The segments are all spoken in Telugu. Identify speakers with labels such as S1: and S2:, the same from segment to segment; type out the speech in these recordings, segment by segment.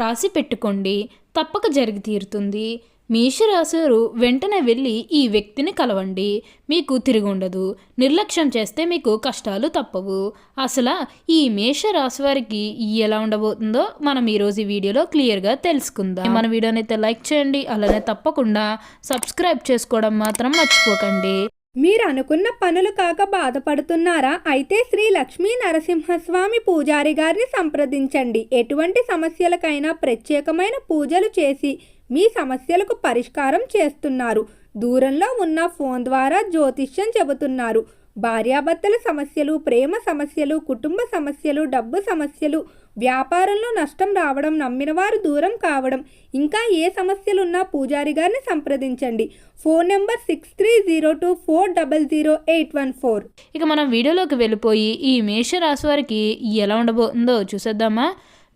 S1: రాసి పెట్టుకోండి, తప్పక జరిగి తీరుతుంది. మేషరాశివారు వెంటనే వెళ్ళి ఈ వ్యక్తిని కలవండి, మీకు తిరిగి ఉండదు. నిర్లక్ష్యం చేస్తే మీకు కష్టాలు తప్పవు. అసలు ఈ మేషరాశి వారికి ఎలా ఉండబోతుందో మనం ఈరోజు ఈ వీడియోలో క్లియర్గా తెలుసుకుందాం. మన వీడియోని అయితే లైక్ చేయండి, అలానే తప్పకుండా సబ్స్క్రైబ్ చేసుకోవడం మాత్రం మర్చిపోకండి.
S2: మీరు అనుకున్న పనులు కాక బాధపడుతున్నారా? అయితే శ్రీ లక్ష్మీ నరసింహస్వామి పూజారి గారిని సంప్రదించండి. ఎటువంటి సమస్యలకైనా ప్రత్యేకమైన పూజలు చేసి మీ సమస్యలకు పరిష్కారం చేస్తున్నారు. దూరంలో ఉన్న ఫోన్ ద్వారా జ్యోతిష్యం చెబుతున్నారు. భార్యాభర్తల సమస్యలు, ప్రేమ సమస్యలు, కుటుంబ సమస్యలు, డబ్బు సమస్యలు, వ్యాపారంలో నష్టం రావడం, నమ్మిన వారు దూరం కావడం, ఇంకా ఏ సమస్యలున్నా పూజారి గారిని సంప్రదించండి. Phone number 6302400814.
S1: ఇక మనం వీడియోలోకి వెళ్ళిపోయి ఈ మేషరాశి వారికి ఎలా ఉండబోతుందో చూసేద్దామా.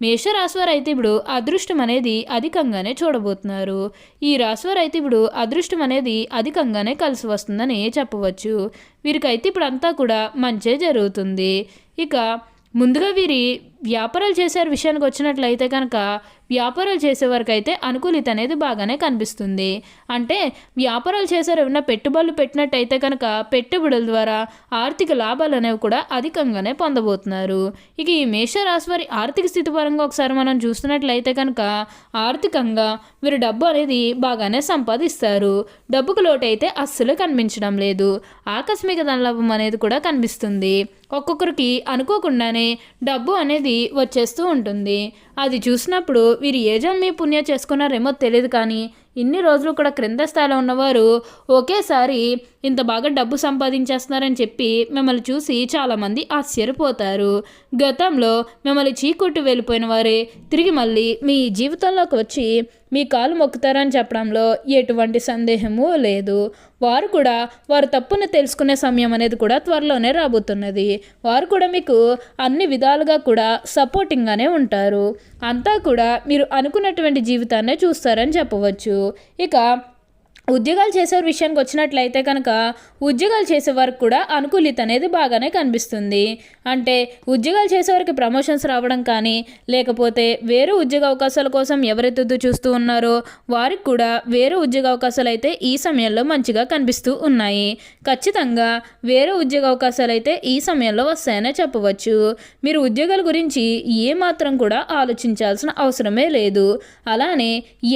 S1: మేషరాశివారు అయితే ఇప్పుడు అదృష్టం అనేది అధికంగానే చూడబోతున్నారు. ఈ రాశివారు అయితే ఇప్పుడు అదృష్టం అనేది అధికంగానే కలిసి వస్తుందని చెప్పవచ్చు. వీరికైతే ఇప్పుడు అంతా కూడా మంచే జరుగుతుంది. ఇక ముందుగా వీరి వ్యాపారాలు చేసే విషయానికి వచ్చినట్లయితే కనుక వ్యాపారాలు చేసేవారికి అయితే అనుకూలిత అనేది బాగానే కనిపిస్తుంది. అంటే వ్యాపారాలు చేసేవారు ఏమైనా పెట్టుబడులు పెట్టినట్టయితే కనుక పెట్టుబడుల ద్వారా ఆర్థిక లాభాలు అనేవి కూడా అధికంగానే పొందబోతున్నారు. ఇక ఈ మేషరాశి వారి ఆర్థిక స్థితి పరంగా ఒకసారి మనం చూస్తున్నట్లయితే కనుక ఆర్థికంగా వీరు డబ్బు అనేది బాగానే సంపాదిస్తారు. డబ్బుకు లోటు అయితే అస్సలు కనిపించడం లేదు. ఆకస్మిక ధనలాభం అనేది కూడా కనిపిస్తుంది. ఒక్కొక్కరికి అనుకోకుండానే డబ్బు అనేది వచ్చేస్తూ ఉంటుంది. అది చూసినప్పుడు వీరు ఏ జన్మ పుణ్య చేసుకున్నారేమో తెలియదు, కానీ ఇన్ని రోజులు కూడా క్రింద స్థాయిలో ఉన్నవారు ఒకేసారి ఇంత బాగా డబ్బు సంపాదించేస్తున్నారని చెప్పి మిమ్మల్ని చూసి చాలామంది ఆశ్చర్యపోతారు. గతంలో మిమ్మల్ని చీకొట్టి వెళ్ళిపోయిన వారే తిరిగి మళ్ళీ మీ జీవితంలోకి వచ్చి మీ కాలు మొక్కుతారని చెప్పడంలో ఎటువంటి సందేహము లేదు. వారు కూడా వారు తప్పును తెలుసుకునే సమయం అనేది కూడా త్వరలోనే రాబోతున్నది. వారు కూడా మీకు అన్ని విధాలుగా కూడా సపోర్టింగ్గానే ఉంటారు. అంతా కూడా మీరు అనుకున్నటువంటి జీవితాన్నే చూస్తారని చెప్పవచ్చు. ఇక ఉద్యోగాలు చేసే విషయానికి వచ్చినట్లయితే కనుక ఉద్యోగాలు చేసేవారికి కూడా అనుకూలిత అనేది బాగానే కనిపిస్తుంది. అంటే ఉద్యోగాలు చేసేవారికి ప్రమోషన్స్ రావడం కానీ, లేకపోతే వేరే ఉద్యోగ అవకాశాల కోసం ఎవరైతే చూస్తూ ఉన్నారో వారికి కూడా వేరే ఉద్యోగ అవకాశాలు అయితే ఈ సమయంలో మంచిగా కనిపిస్తూ ఉన్నాయి. ఖచ్చితంగా వేరే ఉద్యోగ అవకాశాలు అయితే ఈ సమయంలో వస్తాయనే చెప్పవచ్చు. మీరు ఉద్యోగాల గురించి ఏమాత్రం కూడా ఆలోచించాల్సిన అవసరమే లేదు. అలానే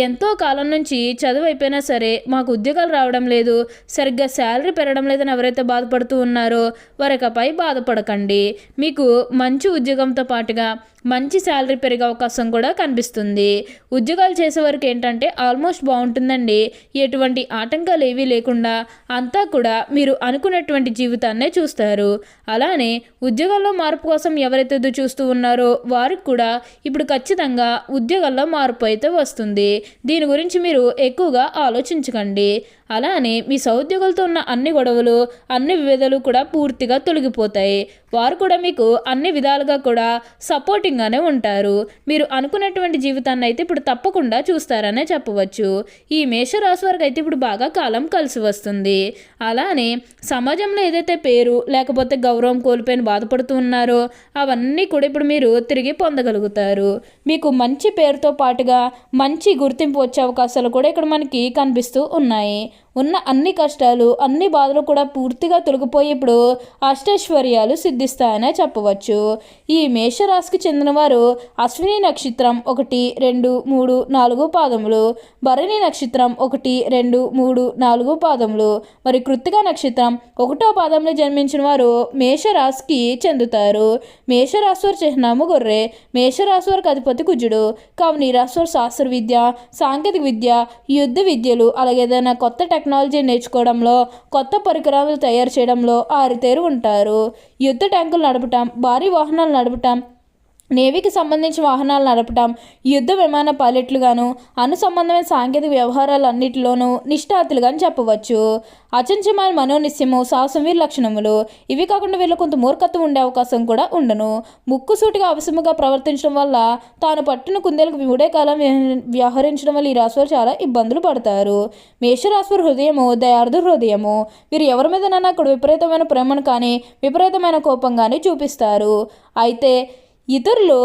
S1: ఎంతో కాలం నుంచి చదువు అయిపోయినా సరే మాకు ఉద్యోగాలు రావడం లేదు, సరిగ్గా శాలరీ పెరగడం లేదని ఎవరైతే బాధపడుతూ ఉన్నారో వారికపై బాధపడకండి. మీకు మంచి ఉద్యోగంతో పాటుగా మంచి శాలరీ పెరిగే అవకాశం కూడా కనిపిస్తుంది. ఉద్యోగాలు చేసేవారికి ఏంటంటే ఆల్మోస్ట్ బాగుంటుందండి. ఎటువంటి ఆటంకాలు ఏవీ లేకుండా అంతా కూడా మీరు అనుకున్నటువంటి జీవితాన్నే చూస్తారు. అలానే ఉద్యోగాల్లో మార్పు కోసం ఎవరైతే చూస్తూ ఉన్నారో వారికి కూడా ఇప్పుడు ఖచ్చితంగా ఉద్యోగాల్లో మార్పు అయితే వస్తుంది. దీని గురించి మీరు ఎక్కువగా ఆలోచించకండి. అలానే మీ సహోద్యోగులతో ఉన్న అన్ని గొడవలు, అన్ని విభేదాలు కూడా పూర్తిగా తొలగిపోతాయి. వారు కూడా మీకు అన్ని విధాలుగా కూడా సపోర్టింగ్గానే ఉంటారు. మీరు అనుకున్నటువంటి జీవితాన్ని అయితే ఇప్పుడు తప్పకుండా చూస్తారనే చెప్పవచ్చు. ఈ మేషరాశి వారికి అయితే ఇప్పుడు బాగా కాలం కలిసి వస్తుంది. అలానే సమాజంలో ఏదైతే పేరు లేకపోతే గౌరవం కోల్పోయిన బాధపడుతూ ఉన్నారో అవన్నీ కూడా ఇప్పుడు మీరు తిరిగి పొందగలుగుతారు. మీకు మంచి పేరుతో పాటుగా మంచి గుర్తింపు వచ్చే అవకాశాలు కూడా ఇక్కడ మనకి కనిపిస్తూ ఉన్నాయి. ఉన్న అన్ని కష్టాలు, అన్ని బాధలు కూడా పూర్తిగా తొలగిపోయి ఇప్పుడు అష్టైశ్వర్యాలు సిద్ధిస్తాయనే చెప్పవచ్చు. ఈ మేషరాశికి చెందిన వారు అశ్విని నక్షత్రం 1, 2, 3, 4 పాదములు, భరణి నక్షత్రం 1, 2, 3, 4 పాదములు, మరి కృత్తిక నక్షత్రం 1వ పాదంలో జన్మించిన వారు మేషరాశికి చెందుతారు. మేషరాశి వారి చిహ్నము గొర్రె. మేషరాశి వారికి అధిపతి కుజుడు. కావున ఈ రాశి వారు శాస్త్ర విద్య, సాంకేతిక విద్య, యుద్ధ విద్యలు, అలాగే ఏదైనా కొత్త టెక్నాలజీ నేర్చుకోవడంలో, కొత్త పరికరాలు తయారు చేయడంలో ఆరితేరు ఉంటారు. యుద్ధ ట్యాంకులు నడపటం, భారీ వాహనాలు నడపటం, నేవీకి సంబంధించిన వాహనాలు నడపటం, యుద్ధ విమాన పైలట్లుగాను, అనుసంబంధమైన సాంకేతిక వ్యవహారాలన్నింటిలోనూ నిష్ఠాతులుగాని చెప్పవచ్చు. అచంచమైన మనోనిశ్యము, సాహసం వీరి లక్షణములు. ఇవి కాకుండా వీళ్ళు కొంత మూర్ఖత్వం ఉండే అవకాశం కూడా ఉండను. ముక్కుసూటిగా అవసరముగా ప్రవర్తించడం వల్ల తాను పట్టిన కుందేలకు విముడే కాలం వ్యవహరించడం వల్ల ఈ రాశివారు చాలా ఇబ్బందులు పడతారు. మేషరాశివారి హృదయము దయార్థ హృదయము. వీరు ఎవరి మీదనైనా అక్కడ విపరీతమైన ప్రేమను కానీ విపరీతమైన కోపం కానీ చూపిస్తారు. అయితే ఇతరులు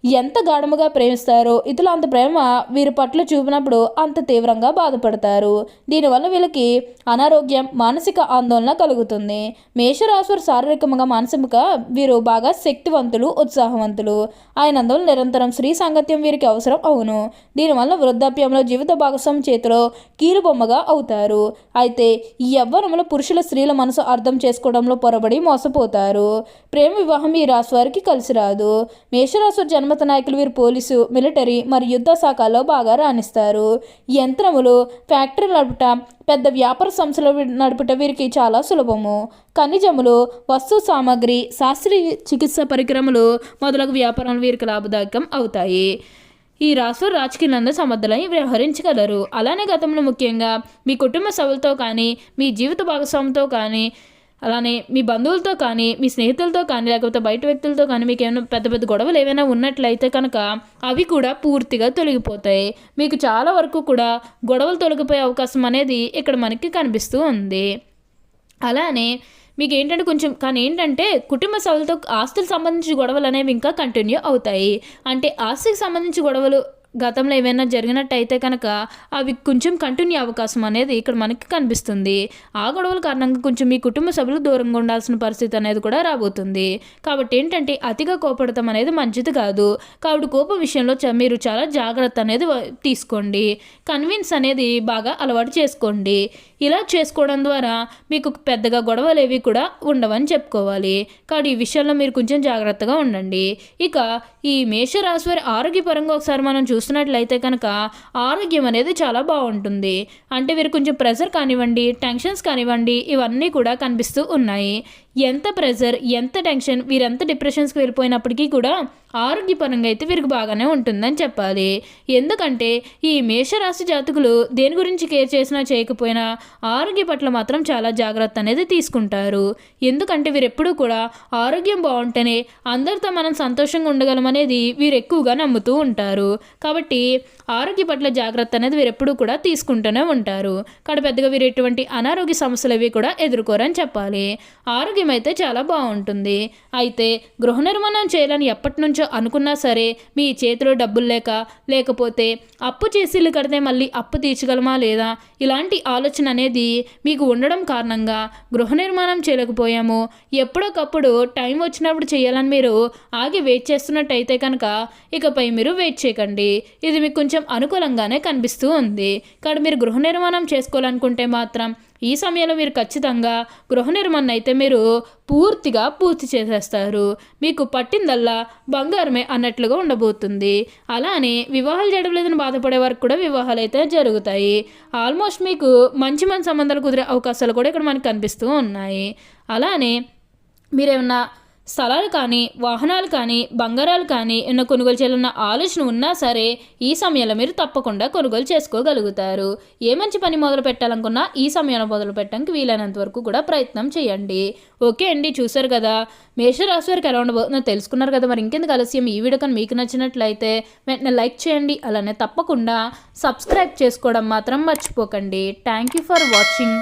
S1: ఎంత గాఢముగా ప్రేమిస్తారో ఇతరులు అంత ప్రేమ వీరి పట్ల చూపినప్పుడు అంత తీవ్రంగా బాధపడతారు. దీనివల్ల వీళ్ళకి అనారోగ్యం, మానసిక ఆందోళన కలుగుతుంది. మేషరాశివారు శారీరకంగా, మానసికంగా వీరు బాగా శక్తివంతులు, ఉత్సాహవంతులు అయినందువల్ల నిరంతరం స్త్రీ సాంగత్యం వీరికి అవసరం అవును. దీనివల్ల వృద్ధాప్యంలో జీవిత భాగస్వామి చేతిలో కీలుబొమ్మగా అవుతారు. అయితే ఈ యవ్వనంలో పురుషుల స్త్రీల మనసు అర్థం చేసుకోవడంలో పొరబడి మోసపోతారు. ప్రేమ వివాహం ఈ రాశి వారికి కలిసి రాదు. మేషరాశి జన్మత నాయకులు వీరు పోలీసు, మిలిటరీ మరియు యుద్ధ శాఖల్లో బాగా రాణిస్తారు. యంత్రములు, ఫ్యాక్టరీ నడుపుట, పెద్ద వ్యాపార సంస్థలు నడుపుట వీరికి చాలా సులభము. ఖనిజములు, వస్తు సామాగ్రి, శాస్త్రీయ చికిత్స పరికరములు మొదలగు వ్యాపారాలు వీరికి లాభదాయకం అవుతాయి. ఈ రాశివారు రాజకీయాలందు సమర్థులై వ్యవహరించగలరు. అలానే గతంలో ముఖ్యంగా మీ కుటుంబ సభ్యులతో కానీ, మీ జీవిత భాగస్వామితో కానీ, అలానే మీ బంధువులతో కానీ, మీ స్నేహితులతో కానీ, లేకపోతే బయట వ్యక్తులతో కానీ మీకు ఏమైనా పెద్ద పెద్ద గొడవలు ఏమైనా ఉన్నట్లయితే కనుక అవి కూడా పూర్తిగా తొలగిపోతాయి. మీకు చాలా వరకు కూడా గొడవలు తొలగిపోయే అవకాశం అనేది ఇక్కడ మనకి కనిపిస్తూ ఉంది. అలానే మీకు ఏంటంటే కానీ ఏంటంటే కుటుంబ సభ్యులతో ఆస్తులకు సంబంధించిన గొడవలు అనేవి ఇంకా కంటిన్యూ అవుతాయి. అంటే ఆస్తికి సంబంధించి గొడవలు గతంలో ఏమైనా జరిగినట్టయితే కనుక అవి కొంచెం కంటిన్యూ అవకాశం అనేది ఇక్కడ మనకి కనిపిస్తుంది. ఆ గొడవల కారణంగా కొంచెం మీ కుటుంబ సభ్యులు దూరంగా ఉండాల్సిన పరిస్థితి అనేది కూడా రాబోతుంది. కాబట్టి ఏంటంటే అతిగా కోపడటం అనేది మంచిది కాదు. కాబట్టి కోపం విషయంలో మీరు చాలా జాగ్రత్త అనేది తీసుకోండి. కన్విన్స్ అనేది బాగా అలవాటు చేసుకోండి. ఇలా చేసుకోవడం ద్వారా మీకు పెద్దగా గొడవలు ఏవి కూడా ఉండవని చెప్పుకోవాలి. కాబట్టి ఈ విషయంలో మీరు కొంచెం జాగ్రత్తగా ఉండండి. ఇక ఈ మేషరాశి వారి ఆరోగ్యపరంగా ఒకసారి మనం చూస్తున్నట్లయితే కనుక ఆరోగ్యం అనేది చాలా బాగుంటుంది. అంటే వీరు కొంచెం ప్రెషర్ కానివ్వండి, టెన్షన్స్ కానివ్వండి, ఇవన్నీ కూడా కనిపిస్తూ ఉన్నాయి. ఎంత ప్రెషర్, ఎంత టెన్షన్, వీరెంత డిప్రెషన్స్కి వెళ్ళిపోయినప్పటికీ కూడా ఆరోగ్యపరంగా అయితే వీరికి బాగానే ఉంటుందని చెప్పాలి. ఎందుకంటే ఈ మేషరాశి జాతకులు దేని గురించి కేర్ చేసినా చేయకపోయినా ఆరోగ్య పట్ల మాత్రం చాలా జాగ్రత్త అనేది తీసుకుంటారు. ఎందుకంటే వీరు ఎప్పుడూ కూడా ఆరోగ్యం బాగుంటేనే అందరితో మనం సంతోషంగా ఉండగలమనేది వీరు ఎక్కువగా నమ్ముతూ ఉంటారు. కాబట్టి ఆరోగ్య పట్ల జాగ్రత్త అనేది వీరు ఎప్పుడూ కూడా తీసుకుంటూనే ఉంటారు. కాబట్టి పెద్దగా వీరు ఎటువంటి అనారోగ్య సమస్యలు అవి కూడా ఎదుర్కోరని చెప్పాలి. ఆరోగ్యం అయితే చాలా బాగుంటుంది. అయితే గృహ నిర్మాణం చేయాలని ఎప్పటి నుంచో అనుకున్నా సరే మీ చేతిలో డబ్బులు లేకపోతే అప్పు చేసి ఇల్లు కడితే మళ్ళీ అప్పు తీర్చగలమా లేదా ఇలాంటి ఆలోచన అనేది మీకు ఉండడం కారణంగా గృహ నిర్మాణం చేయలేకపోయాము. ఎప్పుడొకప్పుడు టైం వచ్చినప్పుడు చేయాలని మీరు ఆగి వెయిట్ చేస్తున్నట్టయితే కనుక ఇకపై మీరు వెయిట్ చేయకండి. ఇది మీకు కొంచెం అనుకూలంగానే కనిపిస్తూ ఉంది. కాబట్టి మీరు గృహ నిర్మాణం చేసుకోవాలనుకుంటే మాత్రం ఈ సమయంలో మీరు ఖచ్చితంగా గృహ నిర్మాణం అయితే మీరు పూర్తి చేసేస్తారు. మీకు పట్టిందల్లా బంగారమే అన్నట్లుగా ఉండబోతుంది. అలానే వివాహాలు చేయడం లేదని బాధపడే వరకు కూడా వివాహాలు అయితే జరుగుతాయి. ఆల్మోస్ట్ మీకు మంచి సంబంధాలు కుదిరే అవకాశాలు కూడా ఇక్కడ మనకు కనిపిస్తూ ఉన్నాయి. అలానే మీరేమన్నా స్థలాలు కానీ, వాహనాలు కానీ, బంగారాలు కానీ ఏమైనా కొనుగోలు చేయాలన్న ఆలోచన ఉన్నా సరే ఈ సమయంలో మీరు తప్పకుండా కొనుగోలు చేసుకోగలుగుతారు. ఏ మంచి పని మొదలు పెట్టాలనుకున్నా ఈ సమయంలో మొదలు పెట్టడానికి వీలైనంత వరకు కూడా ప్రయత్నం చేయండి. ఓకే అండి, చూసారు కదా మేషరాశి వారికి ఎలా ఉండబోతుందో తెలుసుకున్నారు కదా. మరి ఇంకెందుకు ఆలస్యం, ఈ వీడియో కానీ మీకు నచ్చినట్లయితే వెంటనే లైక్ చేయండి. అలానే తప్పకుండా సబ్స్క్రైబ్ చేసుకోవడం మాత్రం మర్చిపోకండి. Thank you for watching.